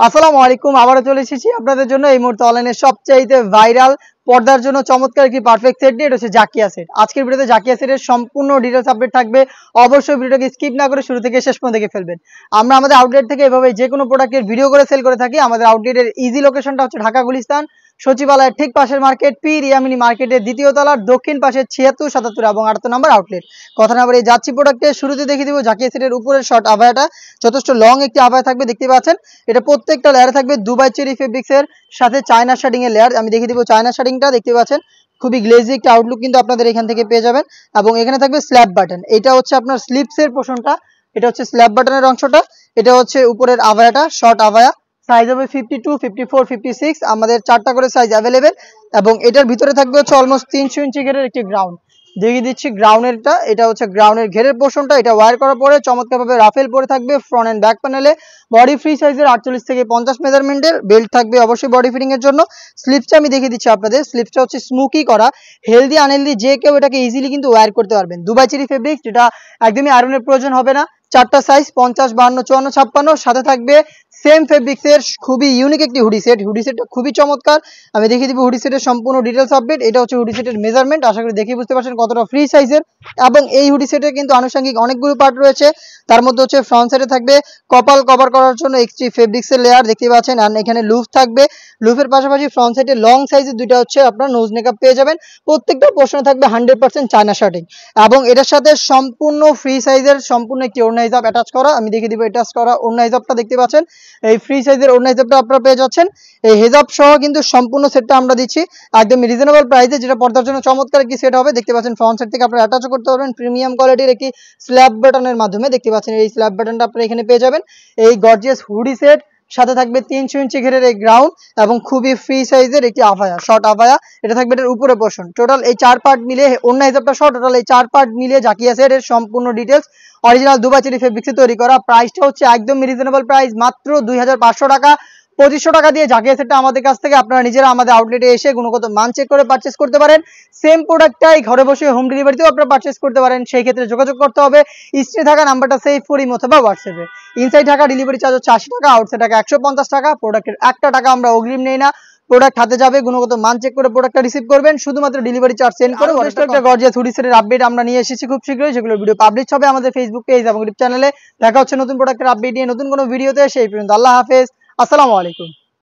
আসসালামু আলাইকুম। আবারও চলে এসেছি আপনাদের জন্য এই মুহূর্তে অনলাইনে সবচাইতে ভাইরাল পর্দার জন্য চমৎকার একটি পারফেক্ট সেট নিয়ে। এটা হচ্ছে জাকিয়া সেট। আজকের ভিডিওতে জাকিয়া সেটের সম্পূর্ণ ডিটেলস আপডেট থাকবে। অবশ্যই ভিডিওটাকে স্কিপ না করে শুরু থেকে শেষ পর্যন্ত দেখে ফেলবেন। আমরা আমাদের আউটলেট থেকে এভাবে যে কোনো প্রোডাক্টের ভিডিও করে সেল করে থাকি। আমাদের আউটলেটের ইজি লোকেশনটা হচ্ছে ঢাকা গুলিস্তান সচিবালয়ের ঠিক পাশের মার্কেট, পি রিয়ামিনি মার্কেটের দ্বিতীয় তলার দক্ষিণ পাশে 76, 77 এবং 78 নম্বর আউটলেট। কথা না বলে যাচ্ছি প্রোডাক্টের শুরুতে দেখিয়ে দিব জাকিয়া সেটের উপরের শর্ট আভায়াটা। যথেষ্ট লং একটি আভায়া থাকবে, দেখতে পাচ্ছেন। এটা প্রত্যেকটা লেয়ারে থাকবে দুবাই চেরি ফেব্রিক্সের সাথে চায়না শাডিং এর লেয়ার। আমি দেখিয়ে দিব চায়না শাডিংটা, দেখতে পাচ্ছেন। খুবই গ্লেজি একটা আউটলুক কিন্তু আপনাদের এখান থেকে পেয়ে যাবেন। এবং এখানে থাকবে স্ল্যাব বাটন। এটা হচ্ছে আপনার স্লিপসের পোর্শনটা, এটা হচ্ছে স্ল্যাব বাটনের অংশটা। এটা হচ্ছে উপরের আভায়াটা, শর্ট আভায়া। সাইজ হবে 52, 54, 56। আমাদের 4টা করে সাইজ অ্যাভেলেবেল। এবং এটার ভিতরে থাকবে হচ্ছে অলমোস্ট 300 ইঞ্চি ঘেরের একটি গ্রাউন্ড। দেখিয়ে দিচ্ছি গ্রাউন্ডেরটা। এটা হচ্ছে গ্রাউন্ডের ঘেরের পোর্শনটা। এটা ওয়্যার করার পরে চমৎকারভাবে রাফেল পরে থাকবে ফ্রন্ট এন্ড ব্যাক প্যানেলে। বডি ফ্রি সাইজের 48 থেকে 50 মেজারমেন্টের বেল্ট থাকবে অবশ্যই বডি ফিটিং এর জন্য। স্লিপসটা আমি দেখিয়ে দিচ্ছি আপনাদের। স্লিপসটা হচ্ছে স্মোকি করা। হেলদি আনহেলদি যে কেউ এটাকে ইজিলি কিন্তু ওয়্যার করতে পারবেন। দুবাই চেরি ফেব্রিক্স, যেটা একদমই আয়রনের প্রয়োজন হবে না। 4টা সাইজ 50, 52, 54, 56। সাথে থাকবে সেম ফেব্রিক্সের খুবই ইউনিক একটি হুডি সেট। হুডি সেটটা খুবই চমৎকার। আমি দেখিয়ে দিব হুডি সেটের সম্পূর্ণ ডিটেলস আপডেট। এটা হচ্ছে হুডি সেটের মেজারমেন্ট। আশা করি দেখে বুঝতে পারছেন কতটা ফ্রি সাইজের। এবং এই হুডি সেটে কিন্তু আনুষঙ্গিক অনেকগুলো পার্ট রয়েছে। তার মধ্যে হচ্ছে ফ্রন্ট সাইডে থাকবে কপাল কভার করার জন্য এক্সট্রি ফেব্রিক্সের লেয়ার, দেখতে পাচ্ছেন। আর এখানে লুফ থাকবে। লুফের পাশাপাশি ফ্রন্ট সাইডে লং সাইজের দুইটা হচ্ছে আপনার নোজ মেকআপ পেয়ে যাবেন। প্রত্যেকটা পোর্শনে থাকবে 100% চায়না শার্টিং। এবং এটার সাথে সম্পূর্ণ ফ্রি সাইজের সম্পূর্ণ একটি ওড়না হিজাব অ্যাটাচ করা। আমি দেখিয়ে দিব অ্যাটাচ করা ওড়না হিজাবটা, দেখতে পাচ্ছেন। এই ফ্রি সাইজের ওড়না হিজাবটা আপনারা পেয়ে যাচ্ছেন। এই হিজাব সহ কিন্তু সম্পূর্ণ সেটটা আমরা দিচ্ছি একদম রিজনেবল প্রাইসে, যেটা পর্দার জন্য চমৎকার একটি সেট হবে। দেখতে পাচ্ছেন ফ্রন্ট সাইড থেকে আপনারা অ্যাটাচও করতে পারবেন প্রিমিয়াম কোয়ালিটির একটি স্ল্যাব বাটনের মাধ্যমে। দেখতে পাচ্ছেন এই স্ল্যাব বাটনটা আপনারা এখানে পেয়ে যাবেন। এই গর্জিয়াস হুডি সেট সাথে থাকবে 300 ইঞ্চি ঘেরের এই গ্রাউন্ড এবং খুবই ফ্রি সাইজের একটি আভায়া, শর্ট আভায়া। এটা থাকবে এটার উপরে পোর্শন। টোটাল এই 4 পার্ট মিলে ওড়না হিসাবটা সহ টোটাল এই 4 পার্ট মিলিয়ে জাকিয়া সেট এর সম্পূর্ণ ডিটেলস অরিজিনাল দুবাই চেরি ফেব্রিক্সে তৈরি করা। প্রাইসটা হচ্ছে একদম রিজনেবল প্রাইস, মাত্র 2500 টাকা। 2500 টাকা দিয়ে জাকিয়া সেটটা আমাদের কাছ থেকে আপনারা নিজেরা আমাদের আউটলেটে এসে গুণগত মান চেক করে পারচেস করতে পারেন। সেম প্রোডাক্টটাই ঘরে বসে হোম ডেলিভারিতেও আপনারা পারচেস করতে পারেন। সেই ক্ষেত্রে যোগাযোগ করতে হবে স্ক্রিনে থাকা নাম্বারটা সেভ করে অথবা হোয়াটসঅ্যাপে। ইনসাইড ঢাকা ডেলিভারি চার্জ হচ্ছে 80 টাকা, আউটসাইড ঢাকা 150 টাকা। প্রোডাক্টের 1 টাকা আমরা অগ্রিম নেই না। প্রোডাক্ট হাতে যাবে, গুণগত মান চেক করে প্রোডাক্টটা রিসিভ করবেন, শুধুমাত্র ডেলিভারি চার্জ সেন্ড করে। একটা গর্জিয়াস হুডি সেটের আপডেট আমরা নিয়ে এসেছি খুব শীঘ্রই, যেগুলো ভিডিও পাবলিশ হবে আমাদের ফেসবুক পেজ এবং ইউটিউব চ্যানেলে। দেখা হচ্ছে নতুন প্রোডাক্টের আপডেট নিয়ে নতুন কোনো ভিডিওতে। সেই পর্যন্ত আল্লাহ হাফেজ, আসসালামু আলাইকুম।